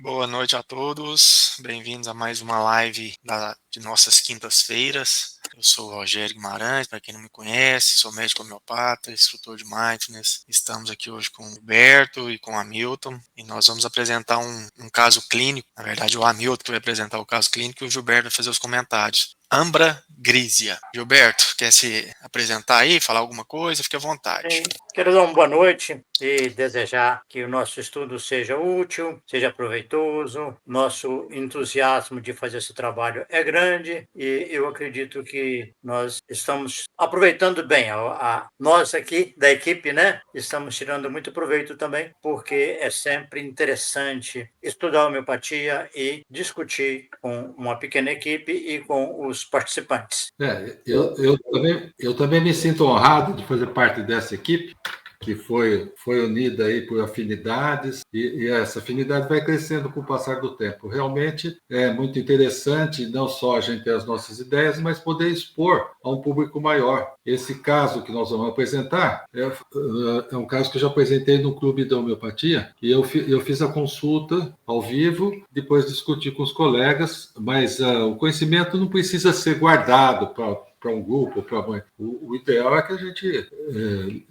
Boa noite a todos, bem-vindos a mais uma live de nossas quintas-feiras. Eu sou o Rogério Guimarães, para quem não me conhece, sou médico homeopata, instrutor de Mindfulness. Estamos aqui hoje com o Gilberto e com o Hamilton e nós vamos apresentar um caso clínico. Na verdade, o Hamilton que vai apresentar o caso clínico e o Gilberto vai fazer os comentários. Ambragrísia. Gilberto, quer se apresentar aí, falar alguma coisa? Fique à vontade. Sim. Quero dar uma boa noite e desejar que o nosso estudo seja útil, seja proveitoso. Nosso entusiasmo de fazer esse trabalho é grande e eu acredito que nós estamos aproveitando bem. Nós aqui da equipe, né, estamos tirando muito proveito também, porque é sempre interessante estudar homeopatia e discutir com uma pequena equipe e com os participantes. Eu também me sinto honrado de fazer parte dessa equipe, que foi unida aí por afinidades, e essa afinidade vai crescendo com o passar do tempo. Realmente é muito interessante, não só a gente ter as nossas ideias, mas poder expor a um público maior. Esse caso que nós vamos apresentar é um caso que eu já apresentei no Clube da Homeopatia, e eu fiz a consulta ao vivo, depois discuti com os colegas, mas o conhecimento não precisa ser guardado para um grupo, o ideal é que a gente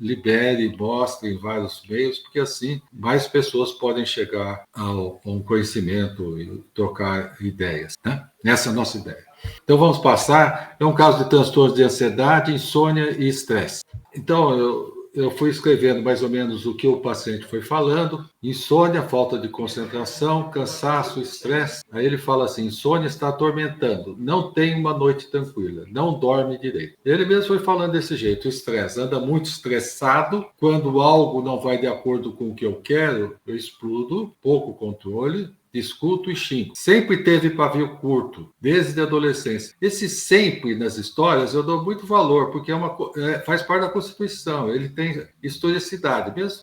libere, mostre em vários meios, porque assim mais pessoas podem chegar a um conhecimento e trocar ideias, né? Essa é a nossa ideia. Então vamos passar. É um caso de transtornos de ansiedade, insônia e estresse. Então eu fui escrevendo mais ou menos o que o paciente foi falando: insônia, falta de concentração, cansaço, estresse. Aí ele fala assim: insônia está atormentando, não tem uma noite tranquila, não dorme direito. Ele mesmo foi falando desse jeito: o estresse, anda muito estressado, quando algo não vai de acordo com o que eu quero, eu explodo, pouco controle, discuto e xingo. Sempre teve pavio curto, desde a adolescência. Esse sempre nas histórias eu dou muito valor, porque faz parte da Constituição, ele tem historicidade. Mesmo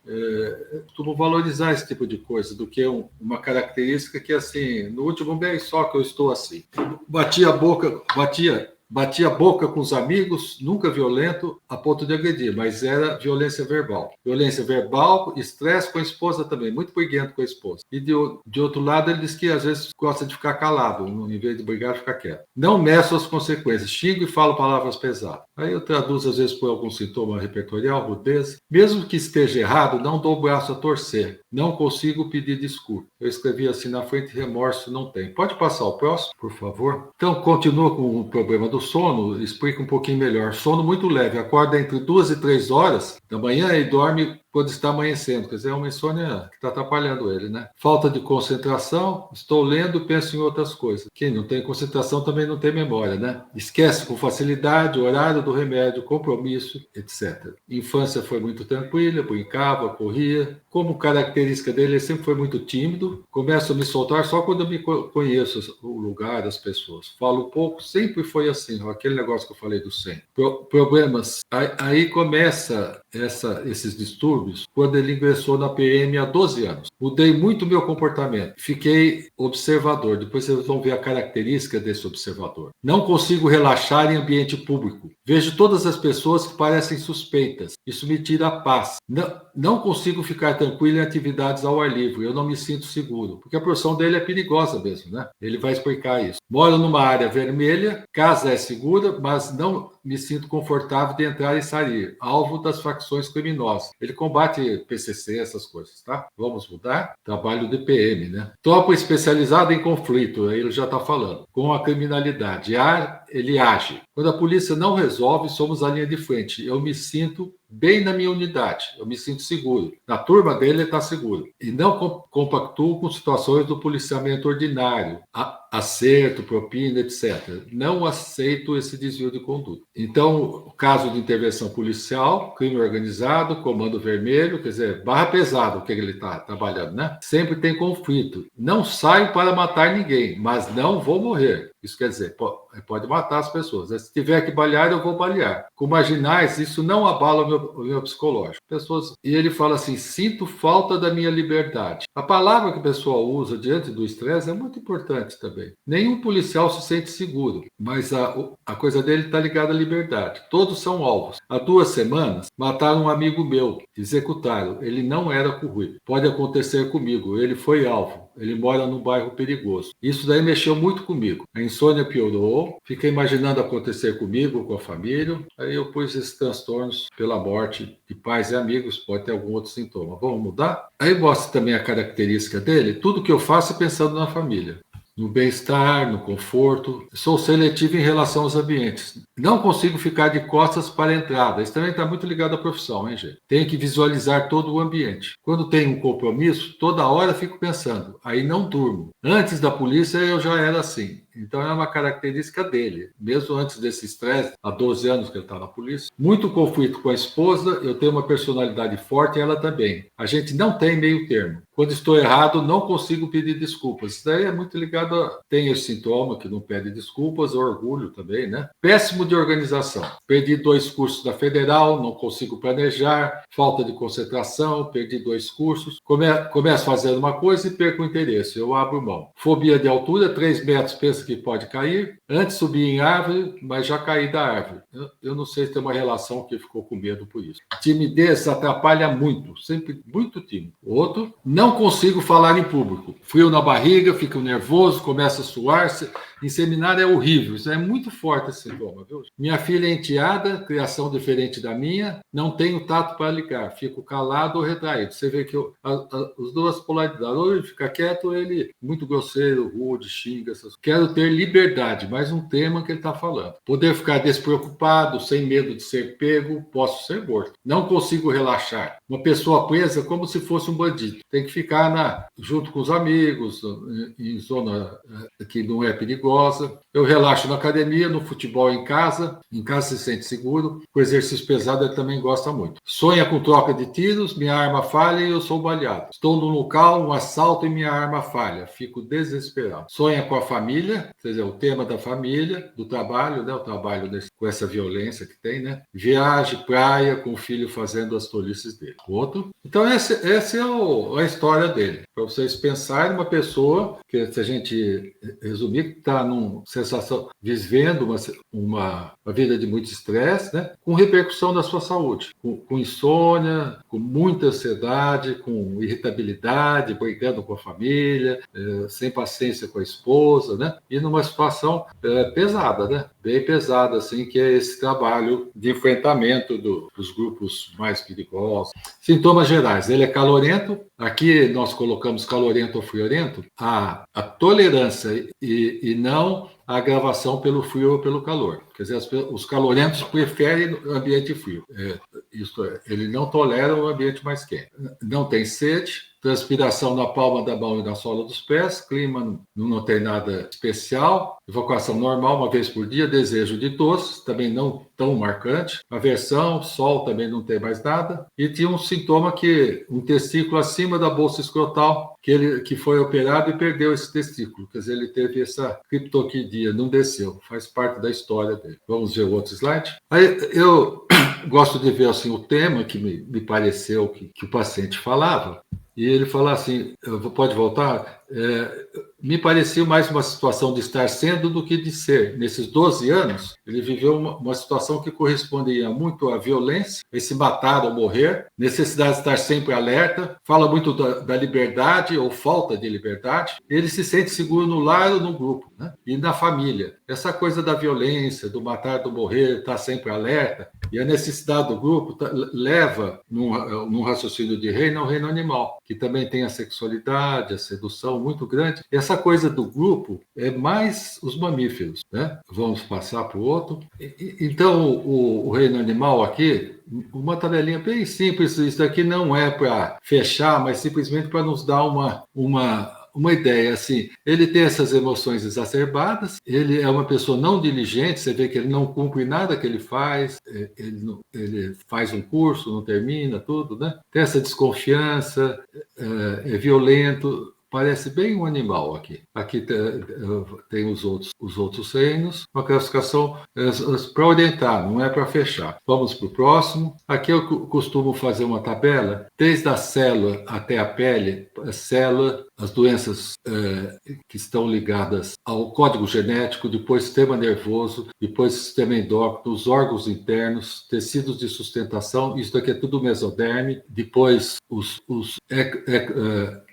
costumo valorizar esse tipo de coisa, do que uma característica que, assim, no último mês só que eu estou assim. Batia a boca com os amigos, nunca violento a ponto de agredir, mas era violência verbal. Violência verbal, estresse com a esposa também, muito briguento com a esposa. E de outro lado, ele diz que às vezes gosta de ficar calado, em vez de brigar, ficar quieto. Não meço as consequências, xingo e falo palavras pesadas. Aí eu traduzo às vezes por algum sintoma repertorial, rudez. Mesmo que esteja errado, não dou o braço a torcer. Não consigo pedir desculpa. Eu escrevi assim na frente: remorso não tem. Pode passar o próximo, por favor? Então, continua com o problema do sono, explica um pouquinho melhor. Sono muito leve, acorda entre 2 e 3 horas da manhã e dorme quando está amanhecendo. Quer dizer, é uma insônia que está atrapalhando ele, né? Falta de concentração, estou lendo e penso em outras coisas. Quem não tem concentração também não tem memória, né? Esquece com facilidade o horário do remédio, compromisso, etc. Infância foi muito tranquila, brincava, corria. Como característica dele, ele sempre foi muito tímido. Começo a me soltar só quando eu me conheço o lugar, as pessoas. Falo pouco, sempre foi assim, aquele negócio que eu falei do 100. Problemas. Aí começa esses distúrbios quando ele ingressou na PM há 12 anos. Mudei muito meu comportamento. Fiquei observador. Depois vocês vão ver a característica desse observador. Não consigo relaxar em ambiente público. Vejo todas as pessoas que parecem suspeitas. Isso me tira a paz. Não consigo ficar tranquilo em atividades ao ar livre. Eu não me sinto seguro. Porque a profissão dele é perigosa mesmo, né? Ele vai explicar isso. Moro numa área vermelha, casa é segura, mas não me sinto confortável de entrar e sair. Alvo das facções criminosas. Ele combate PCC, essas coisas, tá? Vamos mudar? Trabalho de PM, né? Tropa especializada em conflito, aí ele já está falando. Com a criminalidade. Ele age. Quando a polícia não resolve, somos a linha de frente. Eu me sinto bem na minha unidade, eu me sinto seguro. Na turma dele, ele está seguro. E não compactuo com situações do policiamento ordinário, acerto, propina, etc. Não aceito esse desvio de conduta. Então, o caso de intervenção policial, crime organizado, comando vermelho, quer dizer, barra pesada o que ele está trabalhando, né? Sempre tem conflito. Não saio para matar ninguém, mas não vou morrer. Isso quer dizer, pode matar as pessoas. Se tiver que balear, eu vou balear. Com marginais, isso não abala o meu psicológico. E ele fala assim: sinto falta da minha liberdade. A palavra que o pessoal usa diante do estresse é muito importante também. Nenhum policial se sente seguro, mas a coisa dele está ligada à liberdade. Todos são alvos. Há 2 semanas, mataram um amigo meu, executaram. Ele não era corrupto. Pode acontecer comigo, ele foi alvo. ele mora num bairro perigoso. Isso daí mexeu muito comigo. A insônia piorou, fiquei imaginando acontecer comigo, com a família, aí eu pus esses transtornos pela morte de pais e amigos, pode ter algum outro sintoma. Vamos mudar? Aí mostra também a característica dele, tudo que eu faço é pensando na família. No bem-estar, no conforto. Sou seletivo em relação aos ambientes. Não consigo ficar de costas para a entrada. Isso também está muito ligado à profissão, hein, gente? Tenho que visualizar todo o ambiente. Quando tenho um compromisso, toda hora fico pensando. Aí não durmo. Antes da polícia, eu já era assim. Então é uma característica dele. Mesmo antes desse estresse, há 12 anos que ele está na polícia. Muito conflito com a esposa, eu tenho uma personalidade forte e ela também. A gente não tem meio termo. Quando estou errado, não consigo pedir desculpas. Isso daí é muito ligado a... Tem esse sintoma que não pede desculpas, orgulho também, né? Péssimo de organização. Perdi 2 cursos da Federal, não consigo planejar, falta de concentração, perdi 2 cursos. Começo fazendo uma coisa e perco o interesse, eu abro mão. Fobia de altura, 3 metros, penso que pode cair. Antes subi em árvore, mas já caí da árvore. Eu não sei se tem uma relação que ficou com medo por isso. Timidez atrapalha muito, sempre muito tímido. Outro, não consigo falar em público. Frio na barriga, fico nervoso, começo a suar. Em seminário é horrível, isso é muito forte esse sintoma, viu? Minha filha é enteada, criação diferente da minha, não tenho tato para ligar, fico calado ou retraído. Você vê que as duas polaridades, ou ele fica quieto, ou ele muito grosseiro, rude, xinga. Quero ter liberdade, mais um tema que ele está falando. Poder ficar despreocupado, sem medo de ser pego, posso ser morto. Não consigo relaxar. Uma pessoa presa é como se fosse um bandido. Tem que ficar junto com os amigos, em zona que não é perigosa. Eu relaxo na academia, no futebol em casa se sente seguro. O exercício pesado ele também gosta muito. Sonha com troca de tiros, minha arma falha e eu sou baleado. Estou num local, um assalto e minha arma falha. Fico desesperado. Sonha com a família, quer dizer, o tema da família, do trabalho, né? O trabalho com essa violência que tem, né? Viagem, praia, com o filho fazendo as tolices dele. Outro. Então, essa é a história dele. Para vocês pensarem uma pessoa que, se a gente resumir, está vivendo uma vida de muito estresse, né? Com repercussão na sua saúde, com insônia, com muita ansiedade, com irritabilidade, brigando com a família, sem paciência com a esposa, né? E numa situação pesada, né? Bem pesada, assim, que é esse trabalho de enfrentamento dos grupos mais perigosos. Sintomas gerais, ele é calorento, aqui nós colocamos calorento ou friorento, a tolerância e não a agravação pelo frio ou pelo calor. Quer dizer, os calorentos preferem o ambiente frio. Isto é, ele não tolera o ambiente mais quente. Não tem sede, transpiração na palma da mão e na sola dos pés, clima não tem nada especial, evacuação normal, uma vez por dia, desejo de tosse, também não tão marcante, aversão, sol também não tem mais nada, e tinha um sintoma um testículo acima da bolsa escrotal, que foi operado e perdeu esse testículo, quer dizer, ele teve essa criptoquidia, não desceu, faz parte da história dele. Vamos ver o outro slide? Aí eu gosto de ver assim, o tema que me pareceu que o paciente falava, e ele fala assim, pode voltar? Me pareceu mais uma situação de estar sendo do que de ser. Nesses 12 anos, ele viveu uma situação que correspondia muito à violência, a se matar ou morrer, necessidade de estar sempre alerta, fala muito da liberdade ou falta de liberdade. Ele se sente seguro no lar ou no grupo, né? E na família. Essa coisa da violência, do matar, do morrer, estar sempre alerta, e a necessidade do grupo leva num raciocínio de reino ao reino animal, que também tem a sexualidade, a sedução muito grande. Essa coisa do grupo é mais os mamíferos, né? Vamos passar para o outro. Então, o reino animal aqui, uma tabelinha bem simples, isso daqui não é para fechar, mas simplesmente para nos dar uma ideia, assim, ele tem essas emoções exacerbadas, ele é uma pessoa não diligente, você vê que ele não cumpre nada que ele faz, ele faz um curso, não termina, tudo, né? Tem essa desconfiança, é violento, parece bem um animal aqui. Aqui tem os outros reinos, uma classificação para orientar, não é para fechar. Vamos para o próximo. Aqui eu costumo fazer uma tabela, desde a célula até a pele, a célula, as doenças que estão ligadas ao código genético, depois sistema nervoso, depois sistema endócrino, os órgãos internos, tecidos de sustentação, isso daqui é tudo mesoderme, depois os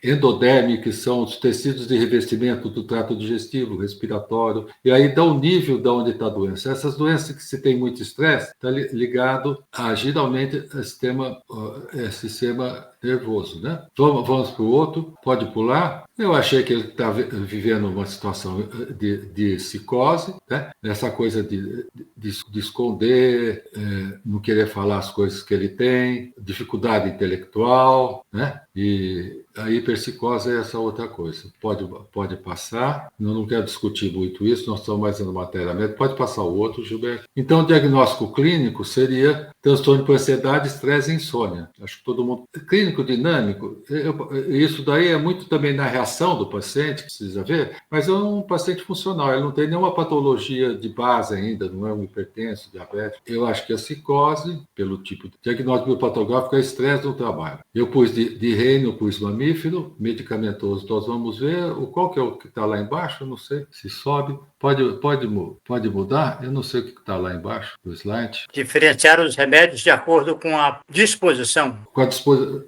endoderme, que são os tecidos de revestimento do trato digestivo, respiratório, e aí dá o nível de onde está a doença. Essas doenças que se tem muito estresse, está ligado geralmente ao sistema nervoso, né? Vamos para o outro, pode pular. Eu achei que ele está vivendo uma situação de psicose, né? Essa coisa de esconder, não querer falar as coisas que ele tem, dificuldade intelectual, né? E a hiperpsicose é essa outra coisa. Pode passar. Eu não quero discutir muito isso, nós estamos mais na matéria médica. Pode passar o outro, Gilberto. Então, o diagnóstico clínico seria transtorno por ansiedade, estresse e insônia. Acho que todo mundo... Clínico dinâmico, isso daí é muito também na reação do paciente, precisa ver, mas é um paciente funcional, ele não tem nenhuma patologia de base ainda, não é um hipertenso, diabético. Eu acho que a psicose, pelo tipo de diagnóstico biopatográfico, é estresse no trabalho. Eu pus de reino, pus mamífero, medicamentoso. Nós vamos ver qual que é o que está lá embaixo, eu não sei se sobe. Pode mudar? Eu não sei o que está lá embaixo do slide. Diferenciar os remédios de acordo com a disposição. Com a disposição.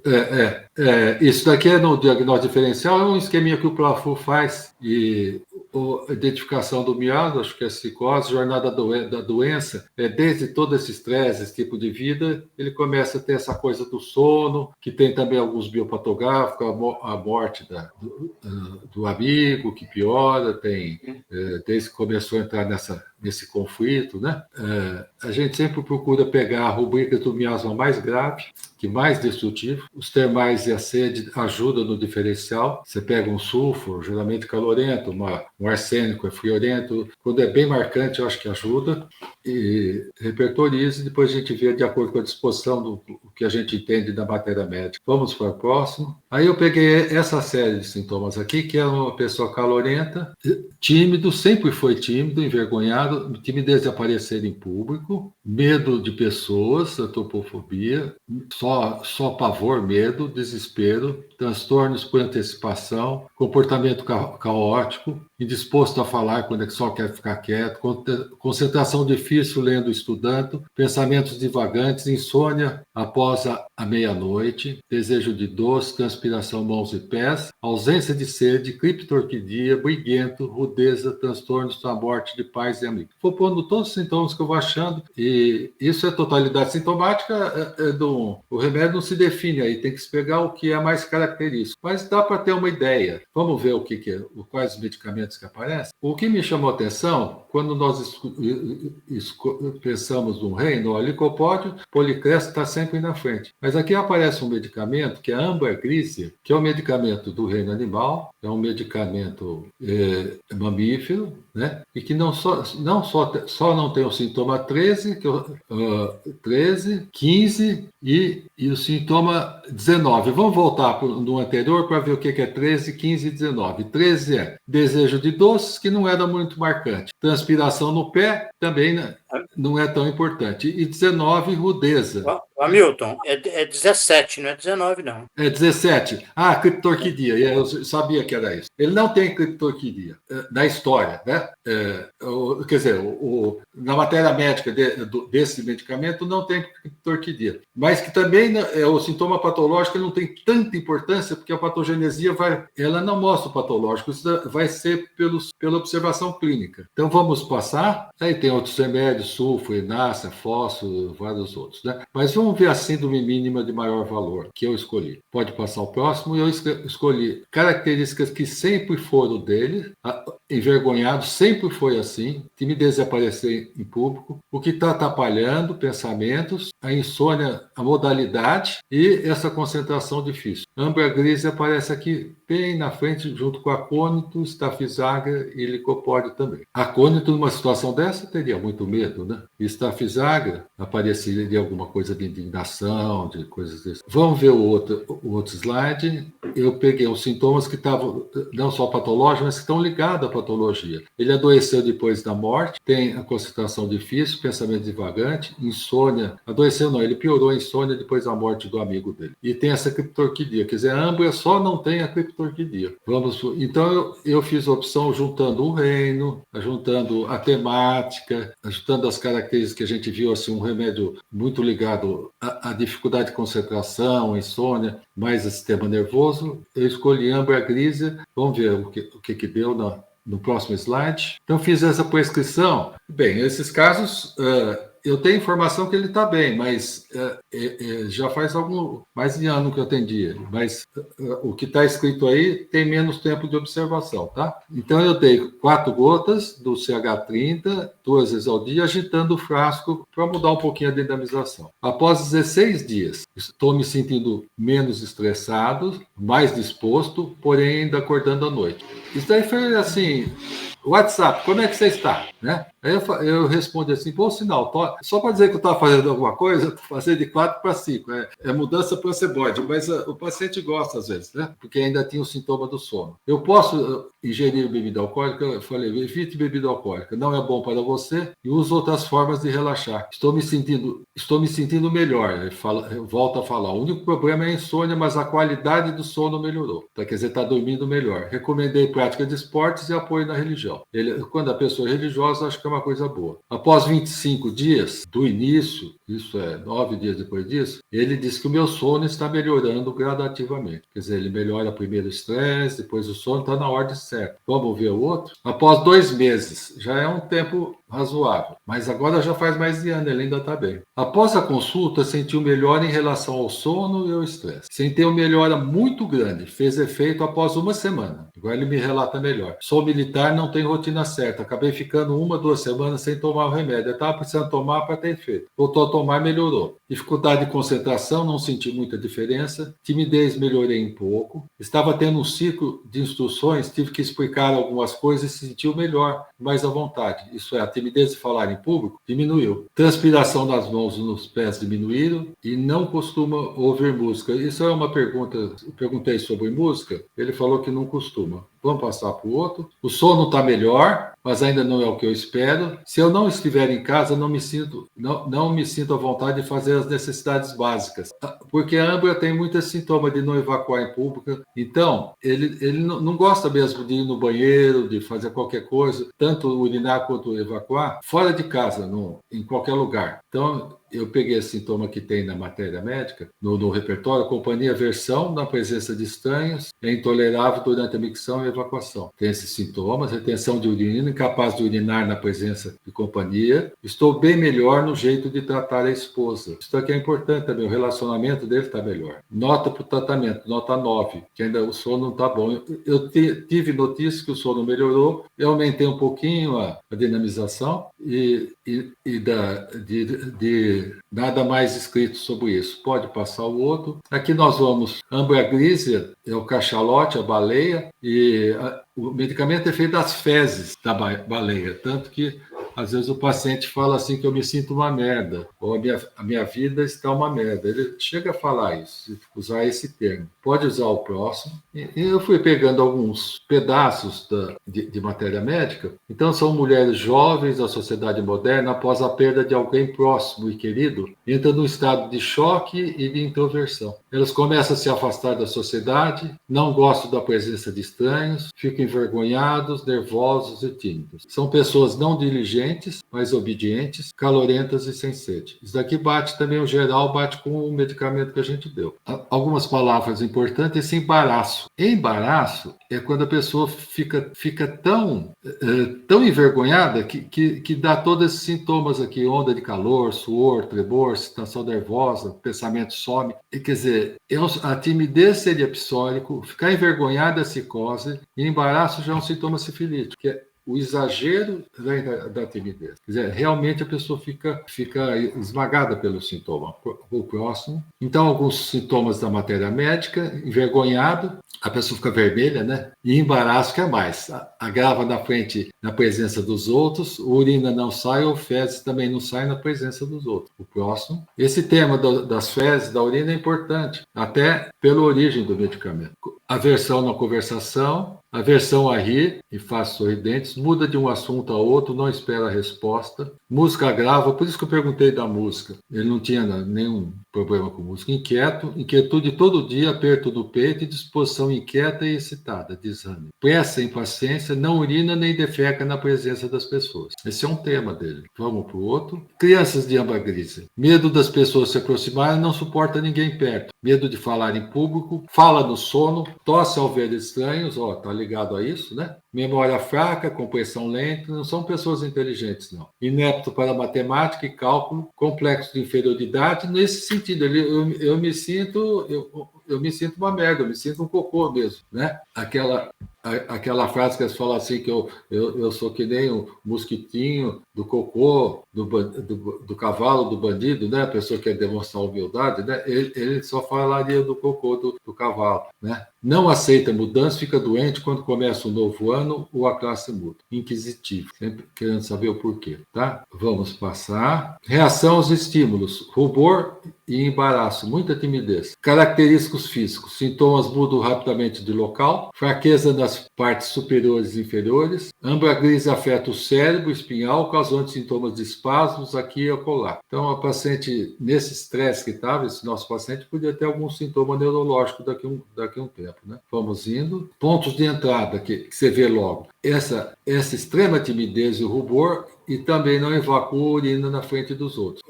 Isso daqui é no diagnóstico diferencial, é um esqueminha que o Plafu faz. E a identificação do miado, acho que é psicose, jornada da doença, desde todo esse estresse, esse tipo de vida, ele começa a ter essa coisa do sono, que tem também alguns biopatográficos, a morte do amigo, que piora, tem desde que começou a entrar nesse conflito, né? A gente sempre procura pegar a rubrica do miasma mais grave, que mais destrutivo. Os termais e a sede ajudam no diferencial. Você pega um sulfuro, geralmente calorento, um arsênico, friorento. Quando é bem marcante, eu acho que ajuda. E repertorize, depois a gente vê de acordo com a disposição do que a gente entende da matéria médica. Vamos para o próximo. Aí eu peguei essa série de sintomas aqui, que é uma pessoa calorenta, tímido, sempre foi tímido, envergonhado, timidez de aparecer em público, medo de pessoas, antropofobia, só pavor, medo, desespero, transtornos por antecipação, comportamento caótico, indisposto a falar quando só quer ficar quieto, concentração difícil lendo e estudando, pensamentos divagantes, insônia após a meia-noite, desejo de doce, transpiração mãos e pés, ausência de sede, criptorquidia, briguento, rudeza, transtornos da morte de pais e amigos. Vou pondo todos os sintomas que eu vou achando, e isso é totalidade sintomática. O remédio não se define aí, tem que se pegar o que é mais característico, mas dá para ter uma ideia. Vamos ver quais os medicamentos que aparecem. O que me chamou a atenção, quando nós pensamos num reino, o licopódio, policresto está sempre na frente. Mas aqui aparece um medicamento que é a ambergrícia, que é um medicamento do reino animal, é um medicamento mamífero, né? E que só não tem o sintoma 13, 15 e o sintoma 19. Vamos voltar no anterior para ver o que é 13, 15 e 19. 13 é desejo de doces, que não era muito marcante. Transpiração no pé, também não é tão importante. E 19, rudeza. Hamilton, é 17, não é 19, não. É 17. Criptorquidia. Eu sabia que era isso. Ele não tem criptorquidia na história, né? Quer dizer, na matéria médica desse medicamento não tem criptorquidia. Mas que também o sintoma patológico não tem tanta importância, porque a patogenesia ela não mostra o patológico, isso vai ser pela observação clínica. Então vamos passar. Aí tem outros remédios, sulfo, enácea, fósforo, vários outros, né? Mas vamos ver a síndrome mínima de maior valor, que eu escolhi. Pode passar o próximo. Eu escolhi características que sempre foram dele. Envergonhado sempre foi assim. Timidez de aparecer em público. O que está atrapalhando pensamentos. A insônia, a modalidade e essa concentração difícil. Ambergris aparece aqui bem na frente, junto com acônito, Staphysagria e licopódio também. Acônito, numa situação dessa, teria muito medo, né? E Staphysagria apareceria alguma coisa de indignação, de coisas desse. Vamos ver o outro slide. Eu peguei os sintomas que estavam não só patológicos, mas que estão ligados à patologia. Ele adoeceu depois da morte, tem a concentração difícil, pensamento divagante, insônia. Adoeceu não, ele piorou a insônia depois da morte do amigo dele. E tem essa criptorquidia, quer dizer, a Ambra só não tem a criptorquidia. orquidia. Então, eu fiz a opção juntando o reino, juntando a temática, juntando as características que a gente viu, assim, um remédio muito ligado à dificuldade de concentração, insônia, mais a sistema nervoso. Eu escolhi Ambra Grísia. Vamos ver o que deu no próximo slide. Então, fiz essa prescrição. Bem, esses casos... eu tenho informação que ele está bem, mas já faz mais de ano que eu atendi. Mas o que está escrito aí tem menos tempo de observação, tá? Então eu dei 4 gotas do CH30, 2 vezes ao dia, agitando o frasco para mudar um pouquinho a dinamização. Após 16 dias, estou me sentindo menos estressado, mais disposto, porém ainda acordando à noite. Isso daí foi assim... WhatsApp, como é que você está? Né? Aí eu respondo assim, bom sinal, só para dizer que eu estava fazendo alguma coisa, eu estou fazendo de 4 para 5, é mudança para seboide, mas o paciente gosta às vezes, né? Porque ainda tinha o sintoma do sono. Eu posso ingerir bebida alcoólica? Eu falei, evite bebida alcoólica, não é bom para você e use outras formas de relaxar. Estou me sentindo melhor, eu volto a falar, o único problema é a insônia, mas a qualidade do sono melhorou, tá? Quer dizer, está dormindo melhor. Recomendei prática de esportes e apoio na religião. Quando a pessoa é religiosa, acho que é uma coisa boa. Após 25 dias do início, isso é 9 dias depois disso, ele disse que o meu sono está melhorando gradativamente. Quer dizer, ele melhora primeiro o estresse, depois o sono, está na ordem certa. Vamos ver o outro? Após 2 meses, já é um tempo razoável, mas agora já faz mais de ano, ele ainda está bem. Após a consulta, sentiu melhora em relação ao sono e ao estresse. Senti uma melhora muito grande, fez efeito após 1 semana. Agora ele me relata melhor. Sou militar, não tenho rotina certa, acabei ficando 1, 2 semanas sem tomar o remédio. Eu estava precisando tomar para ter efeito. Voltou a tomar, melhorou. Dificuldade de concentração, não senti muita diferença. Timidez, melhorei um pouco. Estava tendo um ciclo de instruções, tive que explicar algumas coisas e se sentiu melhor, mais à vontade. Isso é, a timidez de falar em público diminuiu. Transpiração nas mãos e nos pés diminuíram e não costuma ouvir música. Isso é uma pergunta, eu perguntei sobre música, ele falou que não costuma. Vamos passar para o outro. O sono está melhor, mas ainda não é o que eu espero. Se eu não estiver em casa, não me sinto à vontade de fazer as necessidades básicas. Porque a Ambra tem muitos sintomas de não evacuar em público. Então, ele não gosta mesmo de ir no banheiro, de fazer qualquer coisa, tanto urinar quanto evacuar, fora de casa, em qualquer lugar. Então, eu peguei esse sintoma que tem na matéria médica, no repertório, companhia, aversão na presença de estranhos, é intolerável durante a micção e evacuação. Tem esses sintomas, retenção de urina, incapaz de urinar na presença de companhia. Estou bem melhor no jeito de tratar a esposa. Isso aqui é importante também, o relacionamento dele está melhor. Nota para o tratamento, nota 9, que ainda o sono não está bom. Eu tive notícia que o sono melhorou, eu aumentei um pouquinho a dinamização e nada mais escrito sobre isso. Pode passar o outro. Aqui nós vamos, Ambra Grísia é o cachalote, a baleia, e o medicamento é feito das fezes da baleia, tanto que às vezes o paciente fala assim que eu me sinto uma merda, ou a minha vida está uma merda. Ele chega a falar isso, usar esse termo. Pode usar o próximo. E eu fui pegando alguns pedaços de matéria médica. Então, são mulheres jovens da sociedade moderna, após a perda de alguém próximo e querido, entram num estado de choque e de introversão. Elas começam a se afastar da sociedade, não gostam da presença de estranhos, ficam envergonhados, nervosos e tímidos. São pessoas não diligentes, mas obedientes, calorentas e sem sede. Isso daqui bate também, o geral, bate com o medicamento que a gente deu. Algumas palavras importantes, esse embaraço. Embaraço é quando a pessoa fica tão envergonhada que dá todos esses sintomas aqui, onda de calor, suor, tremor, excitação nervosa, pensamento some. Quer dizer, a timidez seria psórico, ficar envergonhado é psicose, e embaraço já é um sintoma sifilítico, que é o exagero da timidez. Quer dizer, realmente a pessoa fica esmagada pelo sintoma. O próximo. Então, alguns sintomas da matéria médica, envergonhado, a pessoa fica vermelha, né? E embaraço que é mais. Agrava na frente, na presença dos outros, urina não sai, ou fezes também não sai na presença dos outros. O próximo. Esse tema das fezes, da urina é importante, até pela origem do medicamento. Aversão na conversação, aversão a rir e faces sorridentes, muda de um assunto a outro, não espera a resposta, música agrava, por isso que eu perguntei da música. Ele não tinha nenhum problema com música. Inquieto, inquietude todo dia, aperto no peito e disposição inquieta e excitada, desânimo. Pressa e impaciência, não urina nem defeca na presença das pessoas. Esse é um tema dele. Vamos para o outro. Crianças de âmbar grisa. Medo das pessoas se aproximarem, não suporta ninguém perto. Medo de falar em público, fala no sono, tosse ao ver estranhos, tá ligado a isso, né? Memória fraca, compreensão lenta, não são pessoas inteligentes, não. Inepto para matemática e cálculo, complexo de inferioridade, nesse sentido, eu me sinto uma merda, eu me sinto um cocô mesmo, né? Aquela frase que eles falam assim, que eu sou que nem um mosquitinho do cocô, do cavalo, do bandido, né? A pessoa que quer demonstrar humildade, né? Ele só falaria do cocô do cavalo, né? Não aceita mudança, fica doente quando começa um novo ano ou a classe muda. Inquisitivo, sempre querendo saber o porquê, tá? Vamos passar. Reação aos estímulos, rubor e embaraço, muita timidez. Característicos físicos, sintomas mudam rapidamente de local, fraqueza nas partes superiores e inferiores, âmbar grisa afeta o cérebro espinhal, causando sintomas de espasmos aqui e acolá. Então, a paciente, nesse estresse que estava, esse nosso paciente podia ter algum sintoma neurológico daqui a um tempo, né? Vamos indo. Pontos de entrada que você vê logo. Essa extrema timidez e rubor, e também não evacua urina na frente dos outros.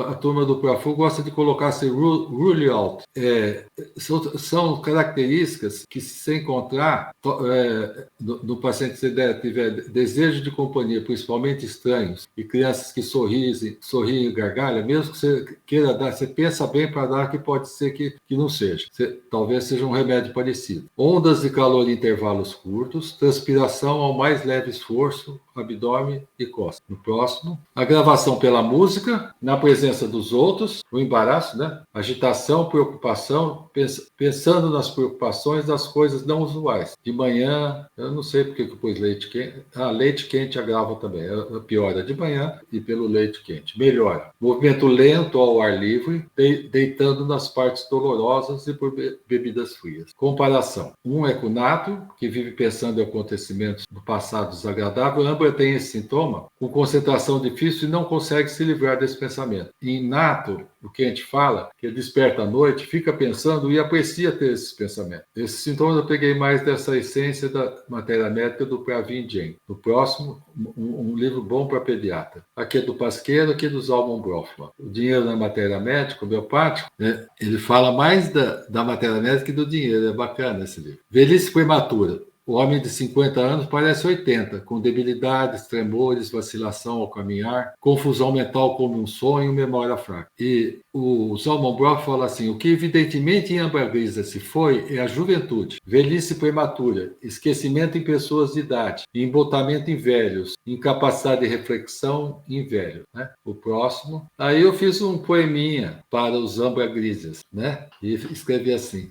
A turma do Prafu gosta de colocar esse rule out. São características que, se encontrar no paciente que você tiver desejo de companhia, principalmente estranhos, e crianças que sorriem e gargalham, mesmo que você queira dar, você pensa bem para dar, que pode ser que não seja. Talvez seja um remédio parecido. Ondas de calor em intervalos curtos, transpiração ao mais leve esforço, abdômen e costas. No próximo, agravação pela música, na presença dos outros, o embaraço, né? Agitação, preocupação, pensando nas preocupações das coisas não usuais. De manhã, eu não sei porque que eu pus leite quente. Leite quente agrava também. Piora de manhã e pelo leite quente. Melhora. Movimento lento ao ar livre, deitando nas partes dolorosas e por bebidas frias. Comparação. Um é com nato, que vive pensando em acontecimentos do passado desagradável. Ambra tem esse sintoma, com concentração difícil e não consegue se livrar desse pensamento. Em nato, o que a gente fala, que ele desperta à noite, fica pensando e aprecia ter esses pensamentos. Esses sintomas eu peguei mais dessa essência da matéria médica do Pravin Jain. No próximo, um livro bom para pediatra. Aqui é do Pasqueiro, aqui é do Zalman Brofman. O dinheiro na matéria médica, homeopático, né? Ele fala mais da matéria médica que do dinheiro. É bacana esse livro. Velhice prematura. O homem de 50 anos parece 80, com debilidades, tremores, vacilação ao caminhar, confusão mental como um sonho, memória fraca. E o Salman Brock fala assim: o que evidentemente em âmbar grisa se foi é a juventude, velhice prematura, esquecimento em pessoas de idade, embotamento em velhos, incapacidade de reflexão em velho, né? O próximo. Aí eu fiz um poeminha para os âmbar grisas, né? E escrevi assim: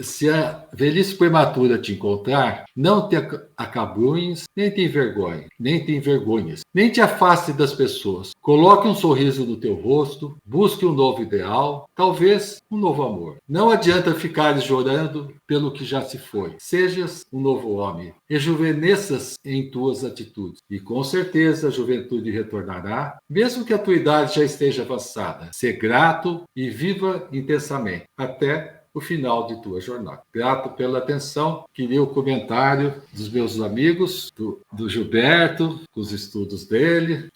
se a velhice prematura te encontrar, não te acabrunhes, nem te envergonhes, nem te afaste das pessoas. Coloque um sorriso no teu rosto, busque um novo ideal, talvez um novo amor. Não adianta ficares chorando pelo que já se foi. Sejas um novo homem. Rejuvenesças em tuas atitudes. E com certeza a juventude retornará, mesmo que a tua idade já esteja avançada. Ser grato e viva intensamente. Até o final de tua jornada. Grato pela atenção. Queria o comentário dos meus amigos, do Gilberto, os estudos dele.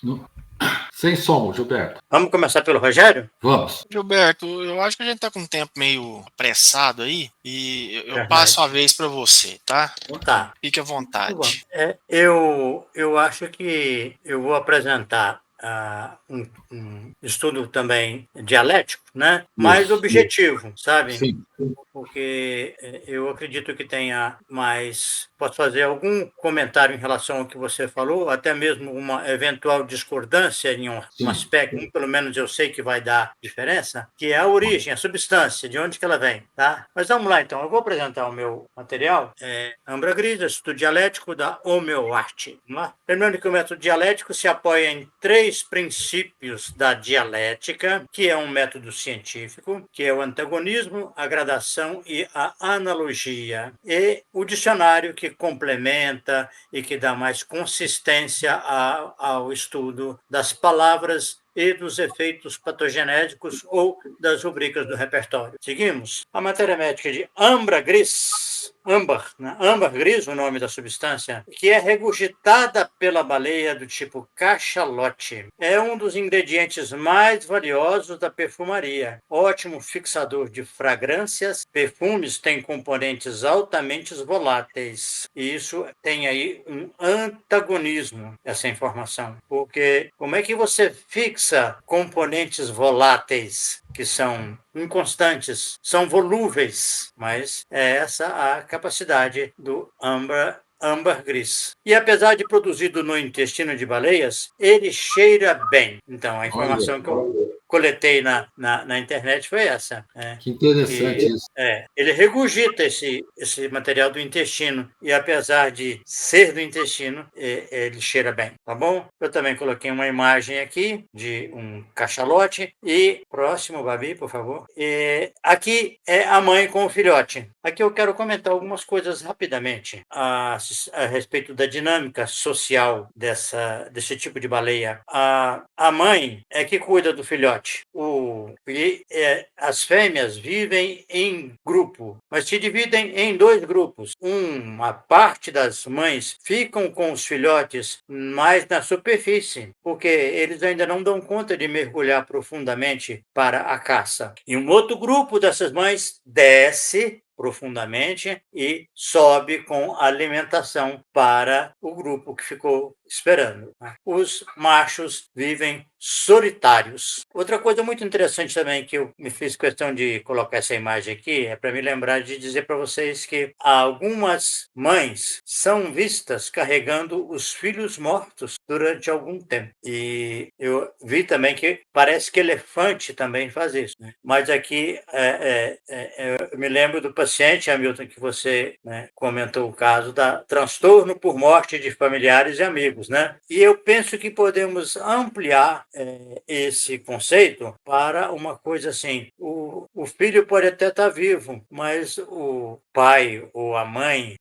Sem som, Gilberto. Vamos começar pelo Rogério? Vamos. Gilberto, eu acho que a gente está com um tempo meio apressado aí e eu passo a vez para você, tá? Tá. Fique à vontade. Eu acho que eu vou apresentar um estudo também dialético, né? Mais objetivo, sabe? Sim. Porque eu acredito que tenha mais... Posso fazer algum comentário em relação ao que você falou, até mesmo uma eventual discordância em um aspecto, pelo menos eu sei que vai dar diferença, que é a origem, a substância, de onde que ela vem, tá? Mas vamos lá, então. Eu vou apresentar o meu material, Âmbar Grisa, estudo dialético da homeoarte. Vamos lá? Lembrando que o método dialético se apoia em 3 princípios da dialética, que é um método científico, que é o antagonismo, a gradação ilustração e a analogia, e o dicionário que complementa e que dá mais consistência ao estudo das palavras e dos efeitos patogenéticos ou das rubricas do repertório. Seguimos. A matéria médica de ambergris, âmbar gris, o nome da substância, que é regurgitada pela baleia do tipo cachalote. É um dos ingredientes mais valiosos da perfumaria. Ótimo fixador de fragrâncias. Perfumes têm componentes altamente voláteis. E isso tem aí um antagonismo, essa informação. Porque como é que você fixa componentes voláteis que são inconstantes, são volúveis, mas é essa a capacidade do ambergris. E apesar de produzido no intestino de baleias, ele cheira bem. Então, a informação que eu coletei na internet foi essa. Que interessante isso. Ele regurgita esse material do intestino e, apesar de ser do intestino, ele cheira bem, tá bom? Eu também coloquei uma imagem aqui de um cachalote e, próximo, Babi, por favor. Aqui é a mãe com o filhote. Aqui eu quero comentar algumas coisas rapidamente a respeito da dinâmica social desse tipo de baleia. A mãe é que cuida do filhote. As fêmeas vivem em grupo, mas se dividem em dois grupos. Uma parte das mães ficam com os filhotes mais na superfície, porque eles ainda não dão conta de mergulhar profundamente para a caça. E um outro grupo dessas mães desce profundamente e sobe com alimentação para o grupo que ficou esperando. Os machos vivem solitários. Outra coisa muito interessante também que eu me fiz questão de colocar essa imagem aqui é para me lembrar de dizer para vocês que algumas mães são vistas carregando os filhos mortos durante algum tempo. E eu vi também que parece que elefante também faz isso. Mas aqui eu me lembro do paciente, Hamilton, que você comentou o caso da transtorno por morte de familiares e amigos, né? E eu penso que podemos ampliar esse conceito para uma coisa assim: o filho pode até estar vivo, mas o pai ou a mãe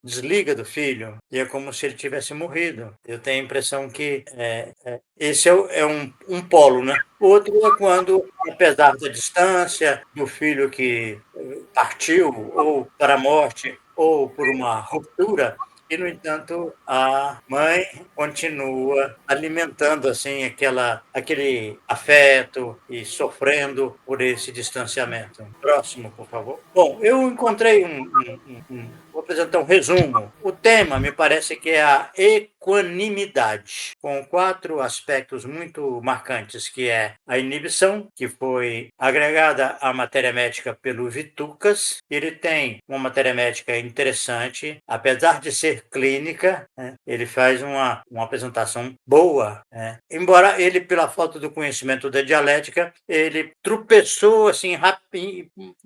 desliga do filho, e é como se ele tivesse morrido. Eu tenho a impressão que esse é um polo, né? Outro é quando, apesar da distância do filho que partiu ou para a morte ou por uma ruptura, e, no entanto, a mãe continua alimentando assim aquele afeto e sofrendo por esse distanciamento. Próximo, por favor. Bom, eu encontrei vou apresentar um resumo. O tema me parece que é a equanimidade, com 4 aspectos muito marcantes, que é a inibição, que foi agregada à matéria médica pelo Vitucas. Ele tem uma matéria médica interessante, apesar de ser clínica, ele faz uma apresentação boa, embora ele, pela falta do conhecimento da dialética, ele tropeçou assim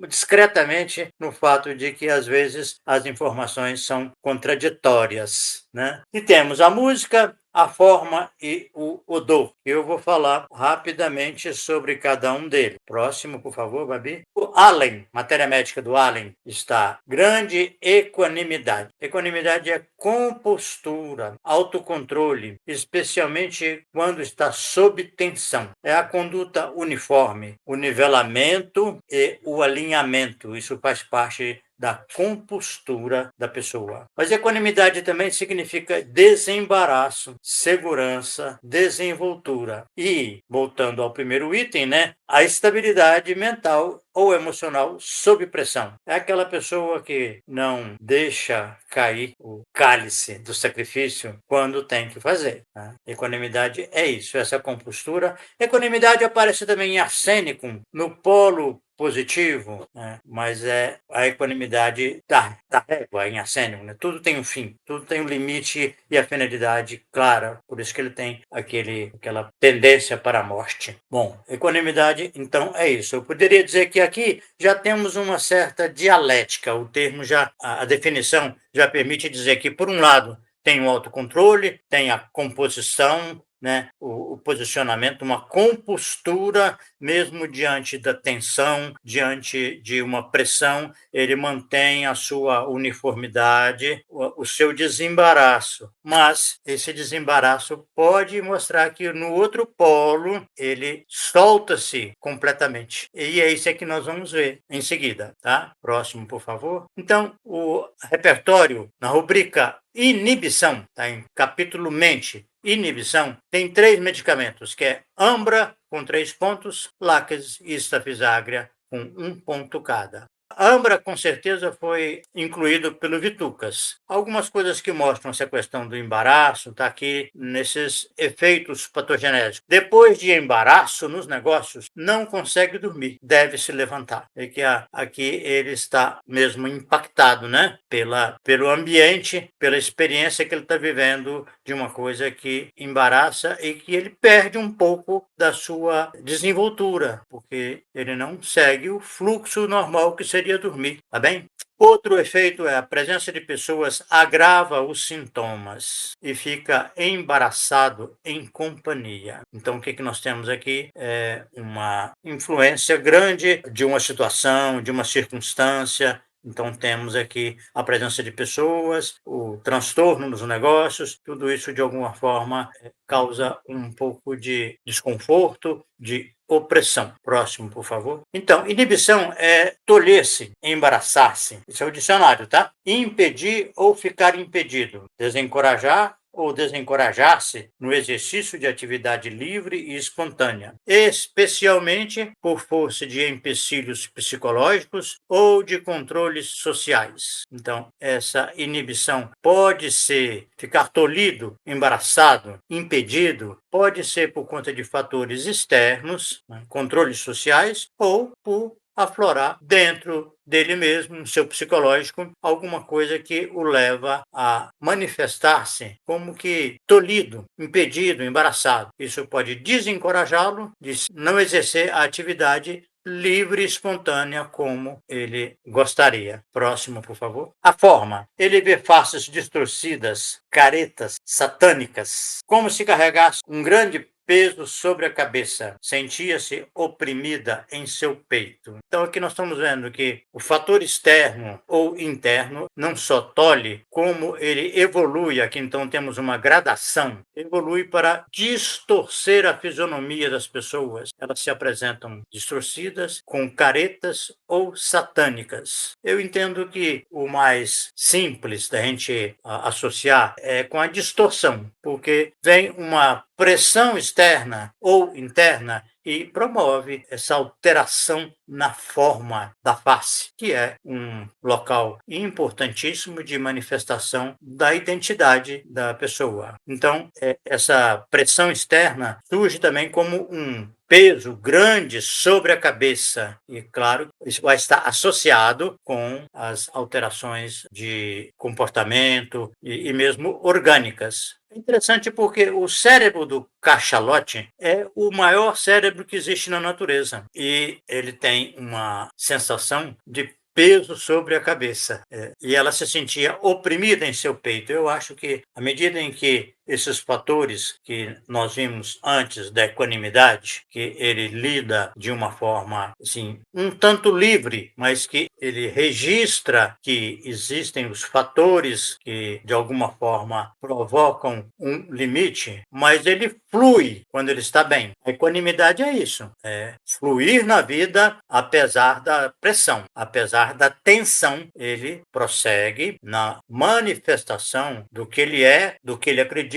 discretamente no fato de que às vezes as informações são contraditórias, né? E temos a música, a forma e o odor. Eu vou falar rapidamente sobre cada um deles. Próximo, por favor, Babi. O Allen, matéria médica do Allen, está grande equanimidade. Equanimidade é compostura, autocontrole, especialmente quando está sob tensão. É a conduta uniforme, o nivelamento e o alinhamento. Isso faz parte da compostura da pessoa. Mas equanimidade também significa desembaraço, segurança, desenvoltura. E, voltando ao primeiro item, a estabilidade mental ou emocional sob pressão. É aquela pessoa que não deixa cair o cálice do sacrifício quando tem que fazer. Equanimidade é isso, essa compostura. Equanimidade aparece também em arsênico, no polo positivo, mas é a equanimidade da régua em arsênico. Tudo tem um fim, tudo tem um limite e a finalidade clara, por isso que ele tem aquela tendência para a morte. Bom, equanimidade, então, é isso. Eu poderia dizer que aqui já temos uma certa dialética, o termo a definição já permite dizer que, por um lado, tem o autocontrole, tem a composição, né, o posicionamento, uma compostura, mesmo diante da tensão, diante de uma pressão, ele mantém a sua uniformidade, o seu desembaraço. Mas esse desembaraço pode mostrar que no outro polo ele solta-se completamente. E é isso que nós vamos ver em seguida, tá? Próximo, por favor. Então, o repertório na rubrica inibição, tá? Em capítulo mente, inibição, tem 3 medicamentos, que é Ambra, com 3 pontos, Laques e Stafiságria, com 1 ponto cada. A Ambra, com certeza, foi incluído pelo Vitucas. Algumas coisas que mostram essa questão do embaraço está aqui nesses efeitos patogenéticos. Depois de embaraço nos negócios, não consegue dormir, deve se levantar. É que aqui ele está mesmo impactado, né? Pelo ambiente, pela experiência que ele está vivendo de uma coisa que embaraça e que ele perde um pouco da sua desenvoltura, porque ele não segue o fluxo normal que seria dormir, tá bem? Outro efeito é a presença de pessoas agrava os sintomas e fica embaraçado em companhia. Então, o que nós temos aqui é uma influência grande de uma situação, de uma circunstância. Então, temos aqui a presença de pessoas, o transtorno nos negócios, tudo isso, de alguma forma, causa um pouco de desconforto, de opressão. Próximo, por favor. Então, inibição é tolher-se, embaraçar-se. Isso é o dicionário, tá? Impedir ou ficar impedido. Desencorajar ou desencorajar-se no exercício de atividade livre e espontânea, especialmente por força de empecilhos psicológicos ou de controles sociais. Então, essa inibição pode ser ficar tolhido, embaraçado, impedido, pode ser por conta de fatores externos, né, controles sociais, ou por aflorar dentro dele mesmo, no seu psicológico, alguma coisa que o leva a manifestar-se como que tolhido, impedido, embaraçado. Isso pode desencorajá-lo de não exercer a atividade livre e espontânea como ele gostaria. Próximo, por favor. A forma. Ele vê faces distorcidas, caretas, satânicas, como se carregasse um grande peso sobre a cabeça, sentia-se oprimida em seu peito. Então aqui nós estamos vendo que o fator externo ou interno não só tolhe, como ele evolui, aqui então temos uma gradação, evolui para distorcer a fisionomia das pessoas. Elas se apresentam distorcidas, com caretas ou satânicas. Eu entendo que o mais simples da gente associar é com a distorção, porque vem uma pressão externa ou interna e promove essa alteração na forma da face, que é um local importantíssimo de manifestação da identidade da pessoa. Então, essa pressão externa surge também como um peso grande sobre a cabeça. E, claro, isso vai estar associado com as alterações de comportamento e mesmo orgânicas. É interessante porque o cérebro do cachalote é o maior cérebro que existe na natureza. E ele tem uma sensação de peso sobre a cabeça. E ela se sentia oprimida em seu peito. Eu acho que, à medida em que esses fatores que nós vimos antes da equanimidade, que ele lida de uma forma assim, um tanto livre, mas que ele registra que existem os fatores que de alguma forma provocam um limite, mas ele flui quando ele está bem. A equanimidade é isso, é fluir na vida apesar da pressão, apesar da tensão, ele prossegue na manifestação do que ele é, do que ele acredita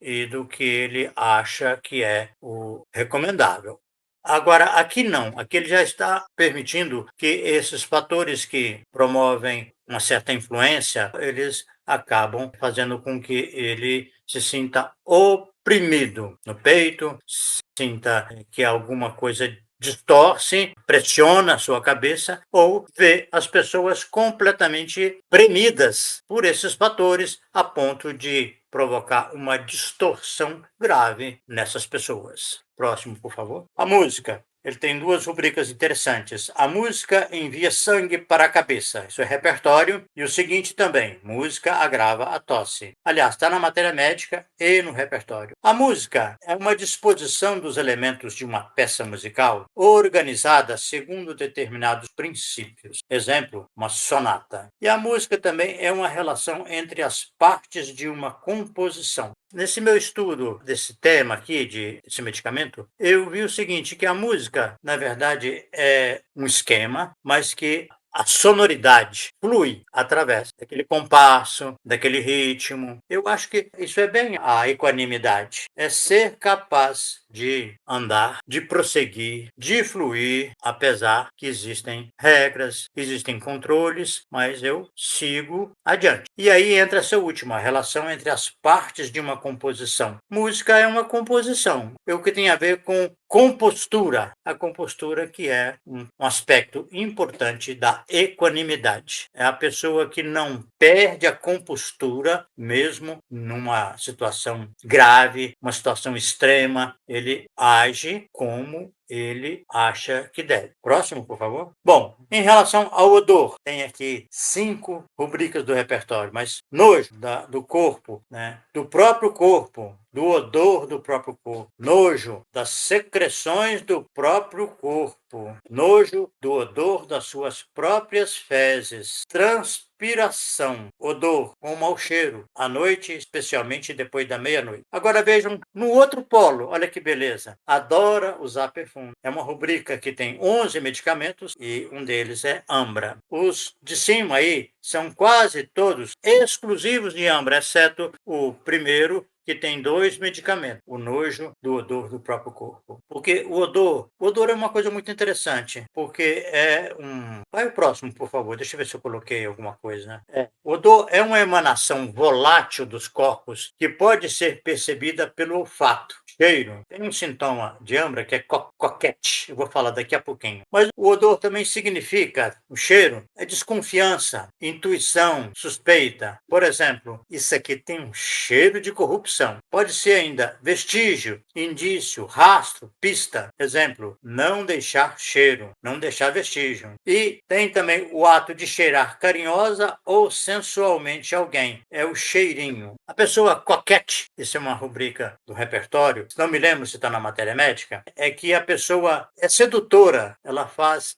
e do que ele acha que é o recomendável. Agora, aqui não. Aqui ele já está permitindo que esses fatores que promovem uma certa influência, eles acabam fazendo com que ele se sinta oprimido no peito, sinta que alguma coisa distorce, pressiona a sua cabeça ou vê as pessoas completamente premidas por esses fatores a ponto de provocar uma distorção grave nessas pessoas. Próximo, por favor. A música. ele tem duas rubricas interessantes. A música envia sangue para a cabeça, isso é repertório, e o seguinte também, música agrava a tosse. Aliás, está na matéria médica e no repertório. A música é uma disposição dos elementos de uma peça musical organizada segundo determinados princípios. Exemplo, uma sonata. E a música também é uma relação entre as partes de uma composição. Nesse meu estudo desse tema aqui, desse medicamento, eu vi o seguinte, que a música, na verdade, é um esquema, mas que a sonoridade flui através daquele compasso, daquele ritmo. Eu acho que isso é bem a equanimidade. É ser capaz de andar, de prosseguir, de fluir, apesar que existem regras, existem controles, mas eu sigo adiante. E aí entra essa última, a relação entre as partes de uma composição. Música é uma composição, é o que tem a ver com compostura, a compostura que é um aspecto importante da equanimidade. É a pessoa que não perde a compostura, mesmo numa situação grave, uma situação extrema, ele age como ele acha que deve. Próximo, por favor. Bom, em relação ao odor, tem aqui 5 rubricas do repertório, mas nojo do corpo, né? Do próprio corpo, do odor do próprio corpo, nojo das secreções do próprio corpo, nojo do odor das suas próprias fezes, transpiração, odor com mau cheiro, à noite, especialmente depois da meia-noite. Agora vejam, no outro polo, olha que beleza, adora usar perfume. É uma rubrica que tem 11 medicamentos e um deles é Ambra. Os de cima aí são quase todos exclusivos de Ambra, exceto o primeiro, que tem 2 medicamentos, o nojo do odor do próprio corpo. Porque o odor é uma coisa muito interessante, porque é um... Vai o próximo, por favor, deixa eu ver se eu coloquei alguma coisa, né? O odor é uma emanação volátil dos corpos que pode ser percebida pelo olfato. Cheiro. Tem um sintoma de Ambra que é coquete, eu vou falar daqui a pouquinho. Mas o odor também significa, o cheiro, é desconfiança, intuição, suspeita. Por exemplo, isso aqui tem um cheiro de corrupção. Pode ser ainda vestígio, indício, rastro, pista. Exemplo, não deixar cheiro, não deixar vestígio. E tem também o ato de cheirar carinhosa ou sensualmente alguém. É o cheirinho. A pessoa coquete, isso é uma rubrica do repertório, não me lembro se está na matéria médica, é que a pessoa é sedutora, ela faz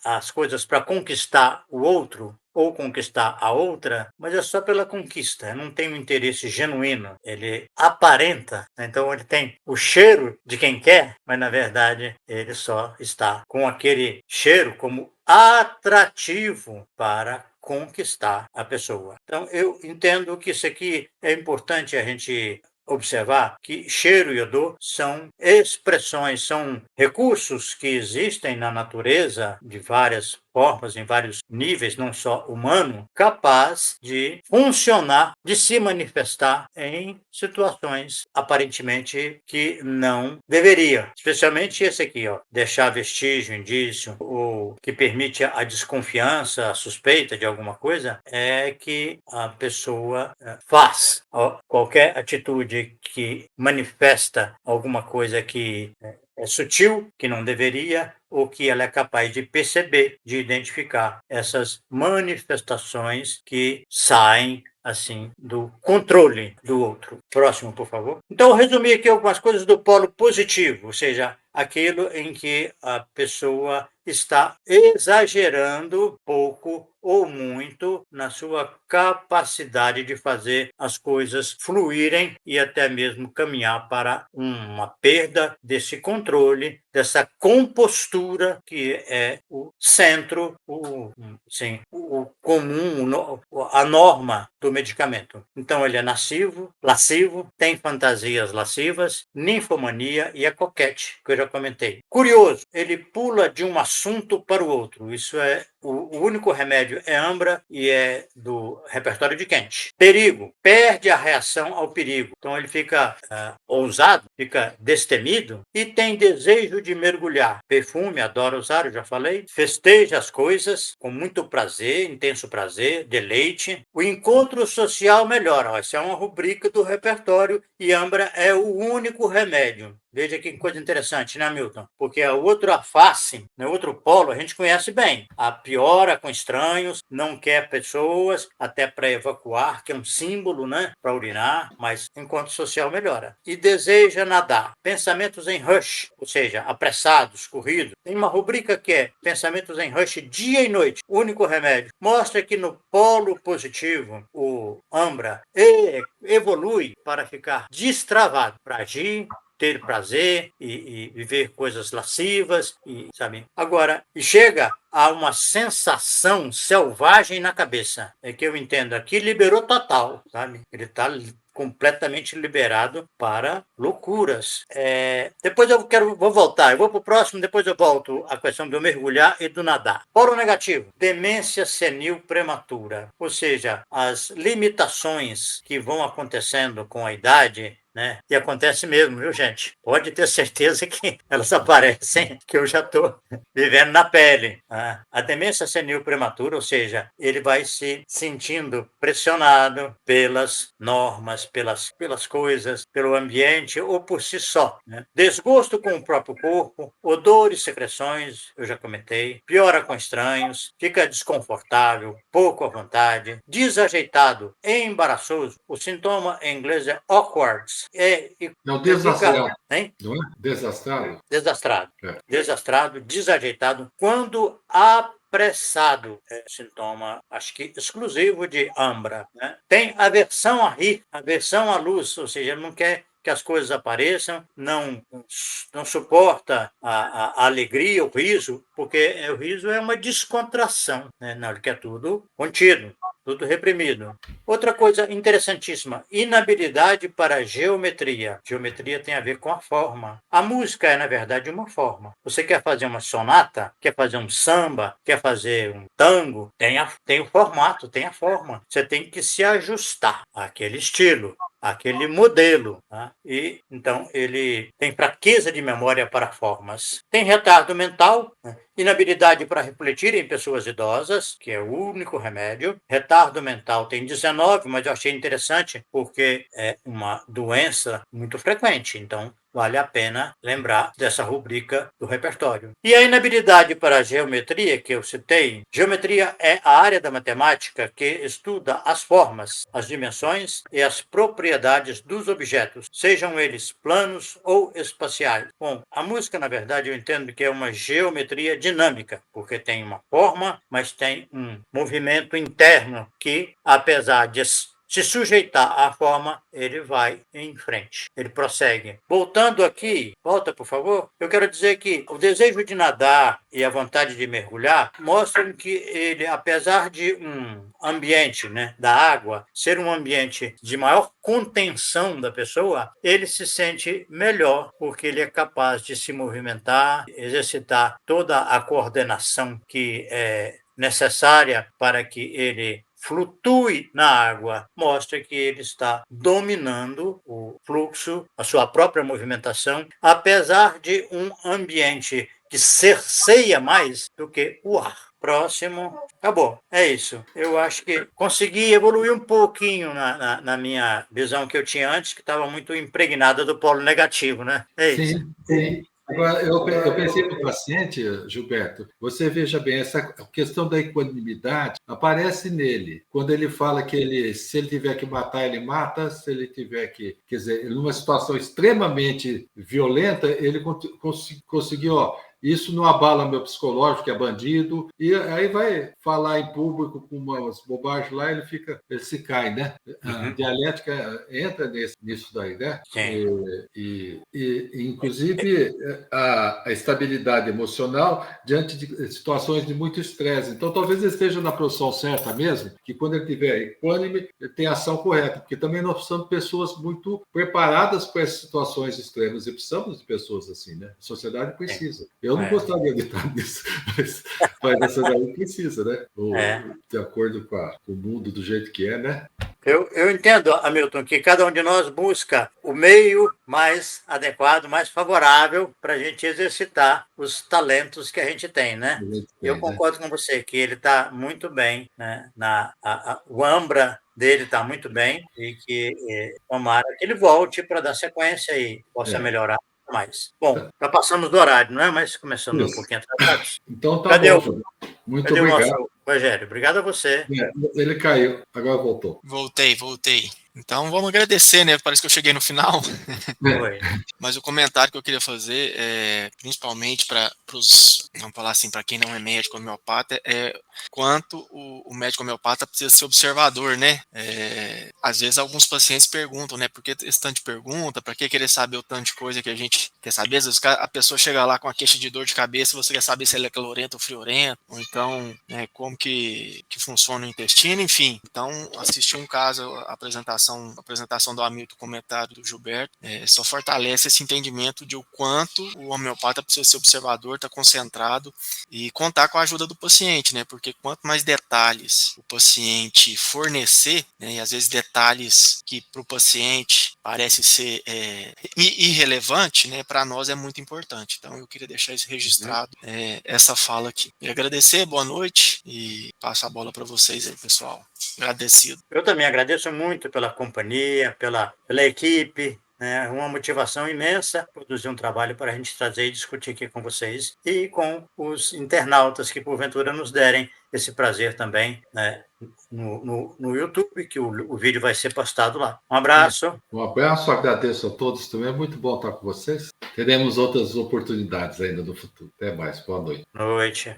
as coisas para conquistar o outro, ou conquistar a outra, mas é só pela conquista, não tem um interesse genuíno. Ele aparenta, então ele tem o cheiro de quem quer, mas na verdade ele só está com aquele cheiro como atrativo para conquistar a pessoa. Então eu entendo que isso aqui é importante a gente observar que cheiro e odor são expressões, são recursos que existem na natureza de várias formas, em vários níveis, não só humano, capaz de funcionar, de se manifestar em situações aparentemente que não deveria. Especialmente esse aqui, ó, deixar vestígio, indício, ou que permite a desconfiança, a suspeita de alguma coisa, é que a pessoa faz. Qualquer atitude que manifesta alguma coisa que é sutil, que não deveria, ou que ela é capaz de perceber, de identificar essas manifestações que saem assim do controle do outro. Próximo, por favor. Então, eu resumi aqui algumas coisas do polo positivo, ou seja, aquilo em que a pessoa está exagerando pouco ou muito na sua capacidade de fazer as coisas fluírem e até mesmo caminhar para uma perda desse controle, dessa compostura que é o centro, o comum, a norma do medicamento. Então ele é lascivo, tem fantasias lascivas, ninfomania e é coquete, que eu já comentei. Curioso, ele pula de um assunto para o outro. Isso é o único remédio é Ambra e é do repertório de Kent. Perigo, perde a reação ao perigo. Então ele fica ousado, fica destemido e tem desejo de mergulhar. Perfume, adora usar, eu já falei. Festeja as coisas com muito prazer, intenso prazer, deleite. O encontro social melhora. Essa é uma rubrica do repertório e Ambra é o único remédio. Veja que coisa interessante, né, Milton? Porque a outra face, o outro polo, a gente conhece bem. A piora com estranhos, não quer pessoas, até para evacuar, que é um símbolo, né, para urinar, mas enquanto social melhora. E deseja nadar. Pensamentos em rush, ou seja, apressados, corridos. Tem uma rubrica que é pensamentos em rush dia e noite, único remédio. Mostra que no polo positivo, o Ambra evolui para ficar destravado, para agir, ter prazer e viver coisas lascivas, sabe? Agora, chega a uma sensação selvagem na cabeça. É que eu entendo aqui, liberou total, sabe? Ele está completamente liberado para loucuras. Depois vou voltar, eu vou para o próximo, depois eu volto à questão do mergulhar e do nadar. Polo negativo, demência senil prematura, ou seja, as limitações que vão acontecendo com a idade, né? E acontece mesmo, viu, gente? Pode ter certeza que elas aparecem, que eu já estou vivendo na pele. Né? A demência senil prematura, ou seja, ele vai se sentindo pressionado pelas normas, pelas coisas, pelo ambiente ou por si só. Né? Desgosto com o próprio corpo, odores, secreções, eu já comentei, piora com estranhos, fica desconfortável, pouco à vontade, desajeitado, embaraçoso. O sintoma em inglês é awkward. Não, desastrado. Hein? Não é? Desastrado? Desastrado. É. Desastrado, desajeitado. Quando apressado, sintoma, acho que exclusivo de Ambra. Né? Tem aversão a rir, aversão à luz, ou seja, não quer que as coisas apareçam, não suporta a alegria, o riso, porque o riso é uma descontração, né? Não, ele quer tudo contido, tudo reprimido. Outra coisa interessantíssima, inabilidade para geometria. Geometria tem a ver com a forma. A música é, na verdade, uma forma. Você quer fazer uma sonata, quer fazer um samba, quer fazer um tango, tem o formato, tem a forma. Você tem que se ajustar àquele estilo, aquele modelo. Tá? E então ele tem fraqueza de memória para formas. Tem retardo mental, né? Inabilidade para refletir em pessoas idosas, que é o único remédio. Retardo mental tem 19, mas eu achei interessante porque é uma doença muito frequente. Então, vale a pena lembrar dessa rubrica do repertório. E a inabilidade para a geometria, que eu citei, geometria é a área da matemática que estuda as formas, as dimensões e as propriedades dos objetos, sejam eles planos ou espaciais. Bom, a música, na verdade, eu entendo que é uma geometria dinâmica, porque tem uma forma, mas tem um movimento interno que, apesar de se sujeitar à forma, ele vai em frente, ele prossegue. Voltando aqui, volta por favor, eu quero dizer que o desejo de nadar e a vontade de mergulhar mostram que ele, apesar de um ambiente, né, da água ser um ambiente de maior contenção da pessoa, ele se sente melhor porque ele é capaz de se movimentar, exercitar toda a coordenação que é necessária para que ele flutue na água, mostra que ele está dominando o fluxo, a sua própria movimentação, apesar de um ambiente que cerceia mais do que o ar. Próximo. Acabou. É isso. Eu acho que consegui evoluir um pouquinho na minha visão que eu tinha antes, que estava muito impregnada do polo negativo, né? É isso. Sim. Agora, eu pensei no paciente, Gilberto, você veja bem, essa questão da equanimidade aparece nele. Quando ele fala que se ele tiver que matar, ele mata, se ele tiver que, quer dizer, numa situação extremamente violenta, ele conseguiu, isso não abala meu psicológico, que é bandido, e aí vai falar em público com umas bobagens lá, ele se cai, né? A dialética entra nisso daí, né? Sim. Inclusive, a estabilidade emocional diante de situações de muito estresse. Então, talvez ele esteja na posição certa mesmo, que quando ele estiver equânime, ele tem a ação correta, porque também nós somos pessoas muito preparadas para essas situações extremas e precisamos de pessoas assim, né? A sociedade precisa. Eu Eu não gostaria de estar nisso, mas essa daí precisa, né? De acordo com o mundo do jeito que é, né? Eu entendo, Hamilton, que cada um de nós busca o meio mais adequado, mais favorável para a gente exercitar os talentos que a gente tem, né? Eu concordo com você que ele está muito bem, né? O Ambra dele está muito bem e que tomara que ele volte para dar sequência e possa melhorar mais. Bom, já passamos do horário, não é? Mas começando um pouquinho atrasados. Então tá Cadê bom. Muito cadê obrigado. o nosso Rogério? Obrigado a você. Ele caiu, agora voltou. Voltei. Então vamos agradecer, né? Parece que eu cheguei no final. Oi. Mas o comentário que eu queria fazer é principalmente para os, vamos falar assim, para quem não é médico homeopata, é quanto o médico homeopata precisa ser observador, né? Às vezes alguns pacientes perguntam, né? Por que esse tanto de pergunta? Para que querer saber o tanto de coisa que a gente quer saber? Às vezes a pessoa chega lá com uma queixa de dor de cabeça, você quer saber se ele é calorento ou friorento, ou então, né, como que funciona o intestino, enfim. Então, assisti um caso, a apresentação do Hamilton, comentário do Gilberto, só fortalece esse entendimento de o quanto o homeopata precisa ser observador, estar concentrado e contar com a ajuda do paciente, né? Porque quanto mais detalhes o paciente fornecer, né, e às vezes detalhes que para o paciente parece ser irrelevante, né, para nós é muito importante. Então eu queria deixar isso registrado, essa fala aqui. E agradecer, boa noite e passo a bola para vocês aí, pessoal. Agradecido. Eu também agradeço muito pela companhia, pela equipe, né? Uma motivação imensa produzir um trabalho para a gente trazer e discutir aqui com vocês e com os internautas que porventura nos derem esse prazer também, né? No YouTube, que o vídeo vai ser postado lá. Um abraço. Um abraço, agradeço a todos também. É muito bom estar com vocês. Teremos outras oportunidades ainda no futuro. Até mais. Boa noite. Noite.